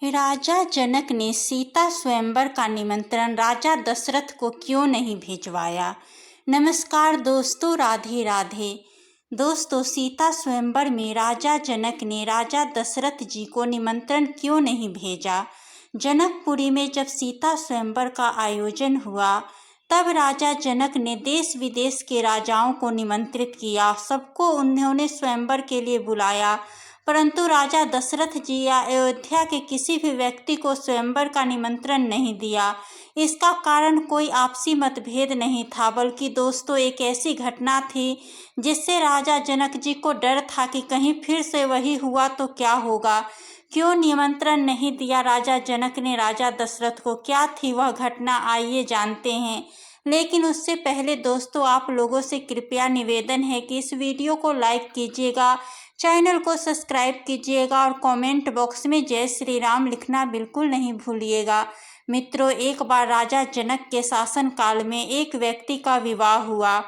राजा जनक ने सीता स्वयंवर का निमंत्रण राजा दशरथ को क्यों नहीं भिजवाया। नमस्कार दोस्तों, राधे राधे। दोस्तों, सीता स्वयंवर में राजा जनक ने राजा दशरथ जी को निमंत्रण क्यों नहीं भेजा। जनकपुरी में जब सीता स्वयंवर का आयोजन हुआ तब राजा जनक ने देश विदेश के राजाओं को निमंत्रित किया। सबको उन्होंने स्वयंवर के लिए बुलाया, परंतु राजा दशरथ जी या अयोध्या के किसी भी व्यक्ति को स्वयंवर का निमंत्रण नहीं दिया। इसका कारण कोई आपसी मतभेद नहीं था, बल्कि दोस्तों एक ऐसी घटना थी जिससे राजा जनक जी को डर था कि कहीं फिर से वही हुआ तो क्या होगा। क्यों निमंत्रण नहीं दिया राजा जनक ने राजा दशरथ को, क्या थी वह घटना, आइए जानते हैं। लेकिन उससे पहले दोस्तों आप लोगों से कृपया निवेदन है कि इस वीडियो को लाइक कीजिएगा, चैनल को सब्सक्राइब कीजिएगा और कमेंट बॉक्स में जय श्री राम लिखना बिल्कुल नहीं भूलिएगा। मित्रों, एक बार राजा जनक के शासनकाल में एक व्यक्ति का विवाह हुआ।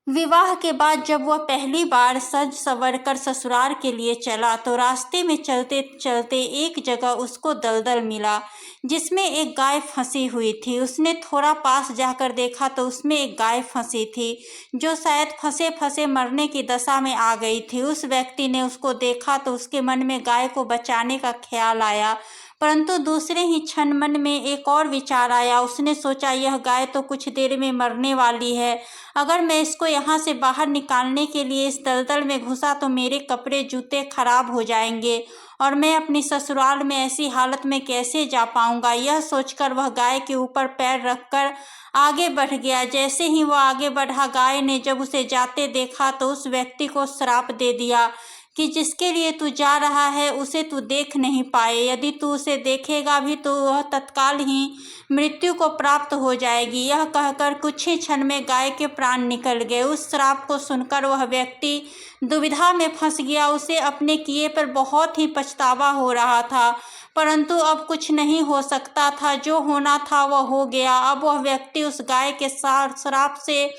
विवाह के बाद जब वह पहली बार सज संवर कर ससुराल के लिए चला तो रास्ते में चलते चलते एक जगह उसको दलदल मिला जिसमें एक गाय फंसी हुई थी। उसने थोड़ा पास जाकर देखा तो उसमें एक गाय फंसी थी जो शायद फंसे फंसे मरने की दशा में आ गई थी। उस व्यक्ति ने उसको देखा तो उसके मन में गाय को बचाने का ख्याल आया, परंतु दूसरे ही क्षण मन में एक और विचार आया। उसने सोचा, यह गाय तो कुछ देर में मरने वाली है, अगर मैं इसको यहाँ से बाहर निकालने के लिए इस दलदल में घुसा तो मेरे कपड़े जूते खराब हो जाएंगे और मैं अपनी ससुराल में ऐसी हालत में कैसे जा पाऊंगा। यह सोचकर वह गाय के ऊपर पैर रखकर आगे बढ़ गया। जैसे ही वह आगे बढ़ा, गाय ने जब उसे जाते देखा तो उस व्यक्ति को श्राप दे दिया कि जिसके लिए तू जा रहा है उसे तू देख नहीं पाए, यदि तू उसे देखेगा भी तो वह तत्काल ही मृत्यु को प्राप्त हो जाएगी। यह कहकर कुछ ही क्षण में गाय के प्राण निकल गए। उस श्राप को सुनकर वह व्यक्ति दुविधा में फंस गया। उसे अपने किए पर बहुत ही पछतावा हो रहा था, परंतु अब कुछ नहीं हो सकता था। जो होना था वह हो गया। अब वह व्यक्ति उस गाय के श्राप से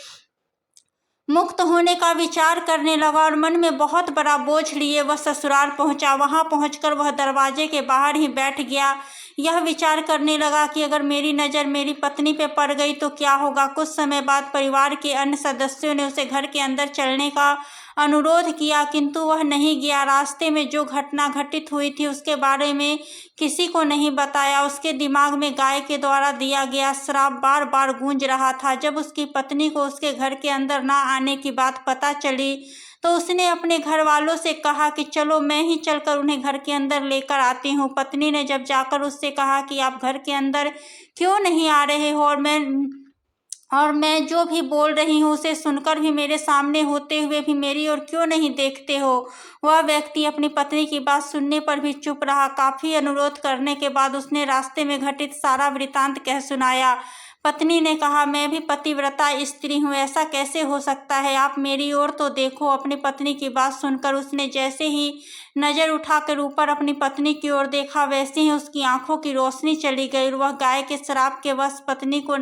मुक्त होने का विचार करने लगा और मन में बहुत बड़ा बोझ लिए वह ससुराल पहुंचा। वहां पहुंचकर वह दरवाजे के बाहर ही बैठ गया। यह विचार करने लगा कि अगर मेरी नज़र मेरी पत्नी पे पड़ गई तो क्या होगा। कुछ समय बाद परिवार के अन्य सदस्यों ने उसे घर के अंदर चलने का अनुरोध किया, किंतु वह नहीं गया। रास्ते में जो घटना घटित हुई थी उसके बारे में किसी को नहीं बताया। उसके दिमाग में गाय के द्वारा दिया गया श्राप बार बार गूंज रहा था। जब उसकी पत्नी को उसके घर के अंदर ना आने की बात पता चली तो उसने अपने घर वालों से कहा कि चलो मैं ही चलकर उन्हें घर के अंदर लेकर आती हूँ। पत्नी ने जब जाकर उससे कहा कि आप घर के अंदर क्यों नहीं आ रहे हो और मैं जो भी बोल रही हूँ उसे सुनकर भी मेरे सामने होते हुए भी मेरी ओर क्यों नहीं देखते हो। वह व्यक्ति अपनी पत्नी की बात सुनने पर भी चुप रहा। काफ़ी अनुरोध करने के बाद उसने रास्ते में घटित सारा वृतांत कह सुनाया। पत्नी ने कहा, मैं भी पतिव्रता स्त्री हूँ, ऐसा कैसे हो सकता है, आप मेरी ओर तो देखो। अपनी पत्नी की बात सुनकर उसने जैसे ही नज़र उठाकर ऊपर अपनी पत्नी की ओर देखा, वैसे ही उसकी आंखों की रोशनी चली गई और वह गाय के श्राप के वश पत्नी को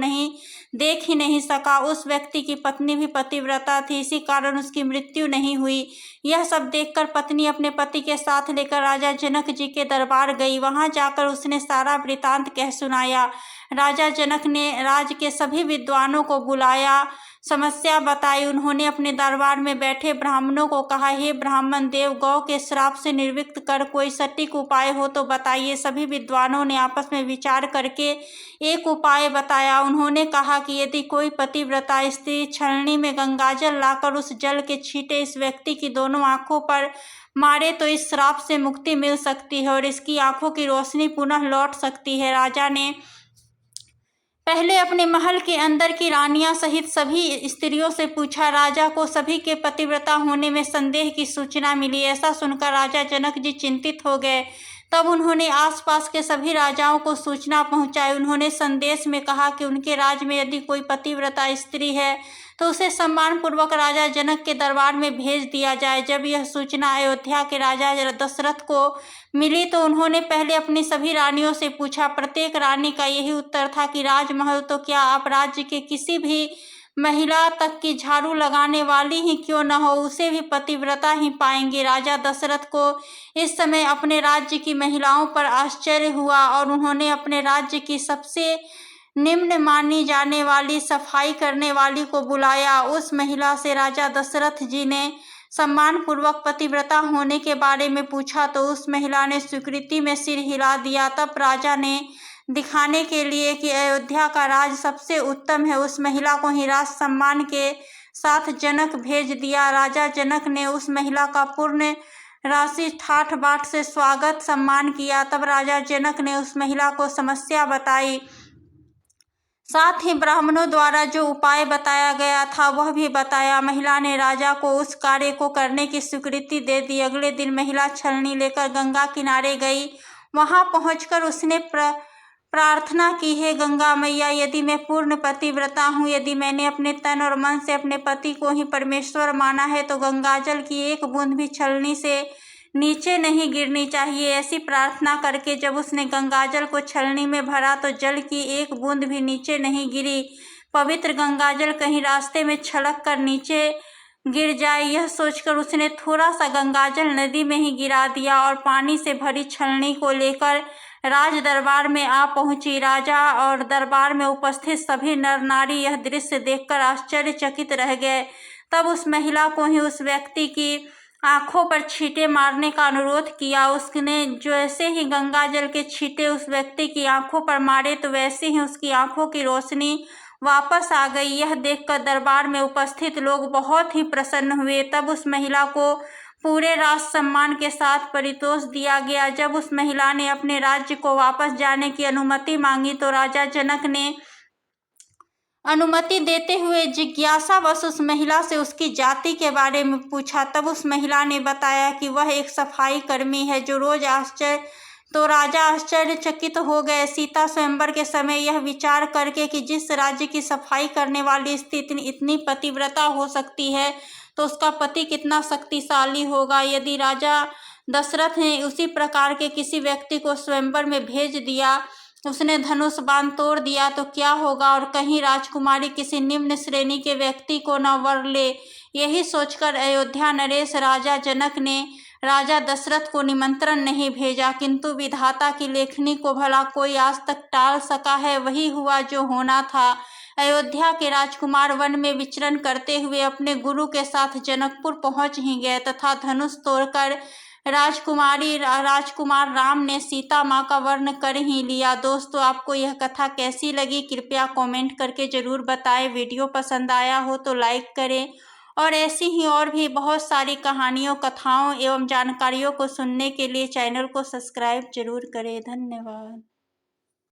देख ही नहीं सका। उस व्यक्ति की पत्नी भी पतिव्रता थी, इसी कारण उसकी मृत्यु नहीं हुई। यह सब देखकर पत्नी अपने पति के साथ लेकर राजा जनक जी के दरबार गई। वहां जाकर उसने सारा वृतांत कह सुनाया। राजा जनक ने राज्य के सभी विद्वानों को बुलाया, समस्या बताई। उन्होंने अपने दरबार में बैठे ब्राह्मणों को कहा, हे ब्राह्मण देव, गौ के श्राप से निर्विक्त कर कोई सटीक उपाय हो तो बताइए। सभी विद्वानों ने आपस में विचार करके एक उपाय बताया। उन्होंने कहा कि यदि कोई पतिव्रता स्त्री छलनी में गंगाजल लाकर उस जल के छींटे इस व्यक्ति की दोनों आंखों पर मारे तो इस श्राप से मुक्ति मिल सकती है और इसकी आंखों की रोशनी पुनः लौट सकती है। राजा ने पहले अपने महल के अंदर की रानियां सहित सभी स्त्रियों से पूछा। राजा को सभी के पतिव्रता होने में संदेह की सूचना मिली। ऐसा सुनकर राजा जनक जी चिंतित हो गए। तब उन्होंने आसपास के सभी राजाओं को सूचना पहुंचाई। उन्होंने संदेश में कहा कि उनके राज्य में यदि कोई पतिव्रता स्त्री है तो उसे सम्मानपूर्वक राजा जनक के दरबार में भेज दिया जाए। जब यह सूचना अयोध्या के राजा दशरथ को मिली तो उन्होंने पहले अपनी सभी रानियों से पूछा। प्रत्येक रानी का यही उत्तर था कि राजमहल तो क्या, आप राज्य के किसी भी महिला तक की झाड़ू लगाने वाली ही क्यों न हो, उसे भी पतिव्रता ही पाएंगे। राजा दशरथ को इस समय अपने राज्य की महिलाओं पर आश्चर्य हुआ और उन्होंने अपने राज्य की सबसे निम्न मानी जाने वाली सफाई करने वाली को बुलाया। उस महिला से राजा दशरथ जी ने सम्मान पूर्वक पतिव्रता होने के बारे में पूछा तो उस महिला ने स्वीकृति में सिर हिला दिया। तब राजा ने दिखाने के लिए कि अयोध्या का राज सबसे उत्तम है, उस महिला को ही राज सम्मान के साथ जनक भेज दिया। राजा जनक ने उस महिला का पूर्ण राशि ठाठ बाट से स्वागत सम्मान किया। तब राजा जनक ने उस महिला को समस्या बताई, साथ ही ब्राह्मणों द्वारा जो उपाय बताया गया था वह भी बताया। महिला ने राजा को उस कार्य को करने की स्वीकृति दे दी। अगले दिन महिला छलनी लेकर गंगा किनारे गई। वहां पहुंचकर उसने प्रार्थना की, है गंगा मैया, यदि मैं पूर्ण पतिव्रता हूँ, यदि मैंने अपने तन और मन से अपने पति को ही परमेश्वर माना है तो गंगाजल की एक बूंद भी छलनी से नीचे नहीं गिरनी चाहिए। ऐसी प्रार्थना करके जब उसने गंगाजल को छलनी में भरा तो जल की एक बूंद भी नीचे नहीं गिरी। पवित्र गंगाजल कहीं रास्ते में छलक कर नीचे गिर जाए, यह सोचकर उसने थोड़ा सा गंगाजल नदी में ही गिरा दिया और पानी से भरी छलनी को लेकर राज दरबार में आ पहुंची। राजा और दरबार में उपस्थित सभी नर नारी यह दृश्य देखकर आश्चर्यचकित रह गए। तब उस महिला को ही उस व्यक्ति की आंखों पर छींटे मारने का अनुरोध किया। उसने जैसे ही गंगाजल के छींटे उस व्यक्ति की आंखों पर मारे तो वैसे ही उसकी आंखों की रोशनी वापस आ गई। यह देखकर दरबार में उपस्थित लोग बहुत ही प्रसन्न हुए। तब उस महिला को पूरे राज सम्मान के साथ परितोष दिया गया। जब उस महिला ने अपने राज्य को वापस जाने की अनुमति मांगी तो राजा जनक ने अनुमति देते हुए जिज्ञासावश उस महिला से उसकी जाति के बारे में पूछा। तब उस महिला ने बताया कि वह एक सफाई कर्मी है जो रोज तो राजा आश्चर्यचकित हो गए। सीता स्वयंवर के समय यह विचार करके कि जिस राज्य की सफाई करने वाली स्त्री इतनी पतिव्रता हो सकती है तो उसका पति कितना शक्तिशाली होगा। यदि राजा दशरथ ने उसी प्रकार के किसी व्यक्ति को स्वयंवर में भेज दिया, उसने धनुष बाण तोड़ दिया तो क्या होगा, और कहीं राजकुमारी किसी निम्न श्रेणी के व्यक्ति को न वर ले। यही सोचकर अयोध्या नरेश राजा जनक ने राजा दशरथ को निमंत्रण नहीं भेजा, किंतु विधाता की लेखनी को भला कोई आज तक टाल सका है। वही हुआ जो होना था। अयोध्या के राजकुमार वन में विचरण करते हुए अपने गुरु के साथ जनकपुर पहुंच ही गए तथा धनुष तोड़कर राजकुमार राम ने सीता माँ का वर्ण कर ही लिया। दोस्तों, आपको यह कथा कैसी लगी कृपया कमेंट करके जरूर बताएं। वीडियो पसंद आया हो तो लाइक करें और ऐसी ही और भी बहुत सारी कहानियों, कथाओं एवं जानकारियों को सुनने के लिए चैनल को सब्सक्राइब जरूर करें। धन्यवाद।